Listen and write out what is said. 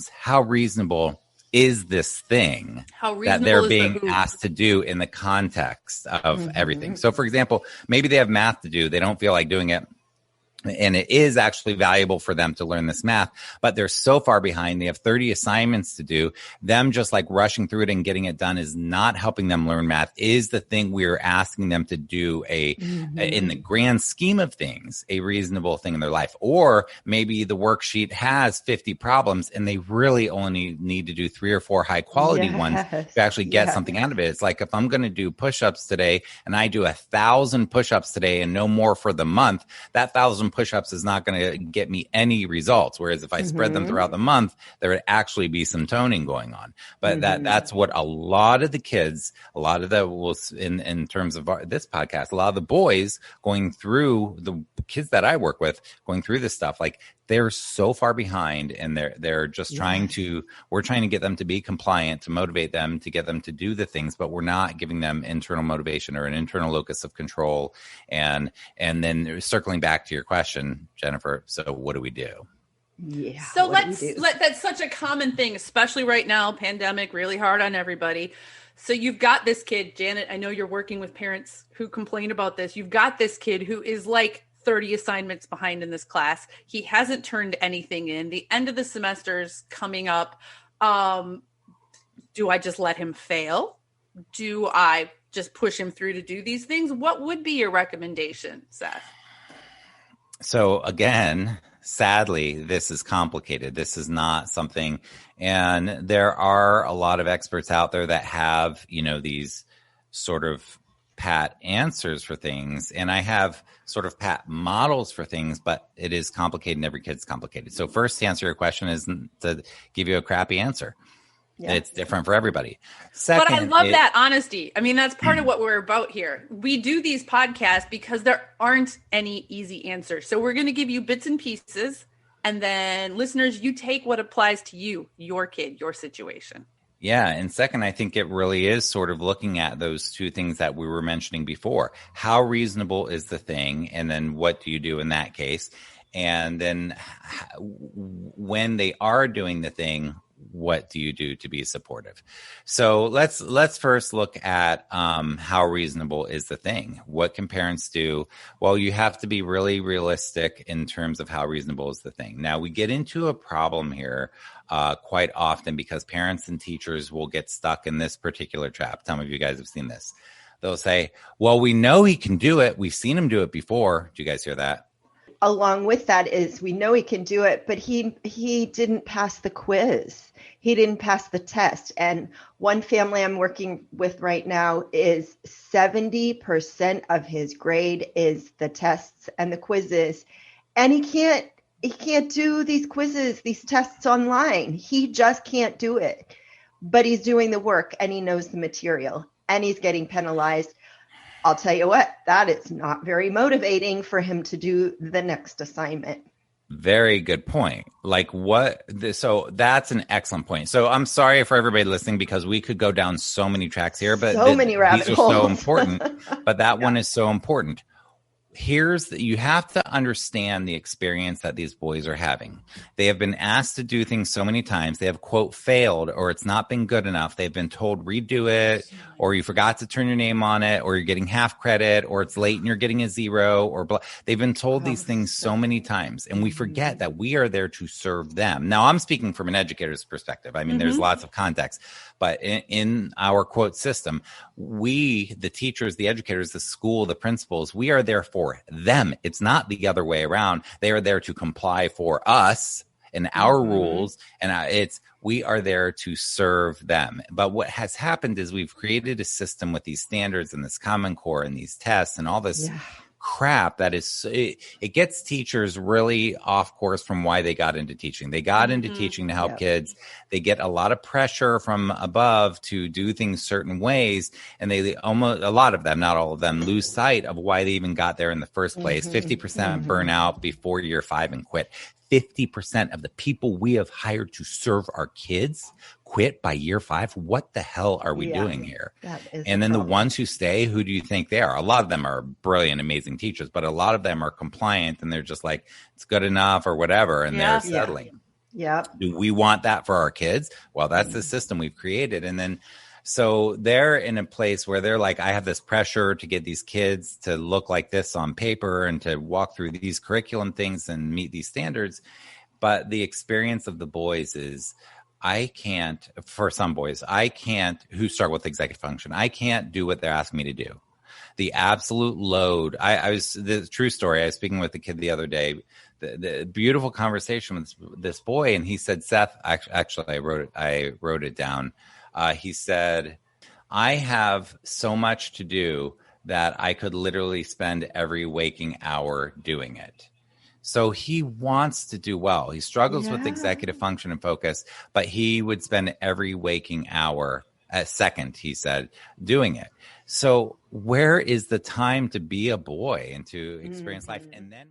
how reasonable is this thing that they're being asked to do in the context of everything? So, for example, maybe they have math to do. They don't feel like doing it. And it is actually valuable for them to learn this math, but they're so far behind. They have 30 assignments to do. Them just like rushing through it and getting it done is not helping them learn math, is the thing we're asking them to do in the grand scheme of things, a reasonable thing in their life. Or maybe the worksheet has 50 problems and they really only need to do 3 or 4 high quality ones to actually get something out of it. It's like if I'm going to do push-ups today and I do 1,000 push-ups today and no more for the month, that 1,000 push-ups is not going to get me any results. Whereas if I spread them throughout the month, there would actually be some toning going on. But that's what a lot of the kids, a lot of the, in terms of this podcast, a lot of the boys going through, the kids that I work with going through this stuff, like they're so far behind and they're just we're trying to get them to be compliant, to motivate them, to get them to do the things, but we're not giving them internal motivation or an internal locus of control. And then circling back to your question, Jennifer, so what do we do? Yeah. So that's such a common thing, especially right now, pandemic, really hard on everybody. So you've got this kid, Janet, I know you're working with parents who complain about this. You've got this kid who is like 30 assignments behind in this class. He hasn't turned anything in. The end of the semester's coming up. Do I just let him fail? Do I just push him through to do these things? What would be your recommendation, Seth? So again, sadly, this is complicated. This is not something, and there are a lot of experts out there that have, these sort of pat answers for things. And I have sort of pat models for things, but it is complicated and every kid's complicated. So first, to answer your question isn't to give you a crappy answer. Yeah. It's different for everybody. Second, but I love that honesty. I mean, that's part of what we're about here. We do these podcasts because there aren't any easy answers. So we're going to give you bits and pieces. And then listeners, you take what applies to you, your kid, your situation. Yeah. And second, I think it really is sort of looking at those two things that we were mentioning before. How reasonable is the thing? And then what do you do in that case? And then when they are doing the thing, what do you do to be supportive? So let's first look at how reasonable is the thing. What can parents do? Well, you have to be really realistic in terms of how reasonable is the thing. Now, we get into a problem here quite often because parents and teachers will get stuck in this particular trap. Some of you guys have seen this. They'll say, well, we know he can do it. We've seen him do it before. Do you guys hear that? Along with that is we know he can do it, but he didn't pass the quiz. He didn't pass the test. And one family I'm working with right now is 70% of his grade is the tests and the quizzes. And he can't do these quizzes, these tests online. He just can't do it. But he's doing the work and he knows the material and he's getting penalized. I'll tell you what, that is not very motivating for him to do the next assignment. Very good point. So that's an excellent point. So I'm sorry for everybody listening because we could go down so many tracks here, but many rabbit these holes. are so important. But that one is so important. You have to understand the experience that these boys are having. They have been asked to do things so many times. They have, quote, failed, or it's not been good enough. They've been told redo it, or you forgot to turn your name on it, or you're getting half credit, or it's late and you're getting a 0, or blah. They've been told these things so many times, and we forget that we are there to serve them. Now, I'm speaking from an educator's perspective. I mean, there's lots of context, but in our quote system, we, the teachers, the educators, the school, the principals, we are there for them. It's not the other way around. They are there to comply for us and our rules, and we are there to serve them. But what has happened is we've created a system with these standards and this Common Core and these tests and all this crap that is, it gets teachers really off course from why they got into teaching. They got into teaching to help kids. They get a lot of pressure from above to do things certain ways. And they almost, a lot of them, not all of them, lose sight of why they even got there in the first place. 50% burn out before year 5 and quit. 50% of the people we have hired to serve our kids quit by year 5. What the hell are we doing here? And then the ones who stay, who do you think they are? A lot of them are brilliant, amazing teachers, but a lot of them are compliant and they're just like, it's good enough or whatever. And they're settling. Yep. Do we want that for our kids? Well, that's the system we've created. And then, so they're in a place where they're like, I have this pressure to get these kids to look like this on paper and to walk through these curriculum things and meet these standards. But the experience of the boys is, I can't, for some boys, I can't, who start with executive function, I can't do what they're asking me to do. The absolute load. I was, the true story, I was speaking with the kid the other day, the beautiful conversation with this boy. And he said, Seth, actually, I wrote it down. He said, I have so much to do that I could literally spend every waking hour doing it. So he wants to do well. He struggles with executive function and focus, but he would spend every waking hour, a second, he said, doing it. So where is the time to be a boy and to experience life? And then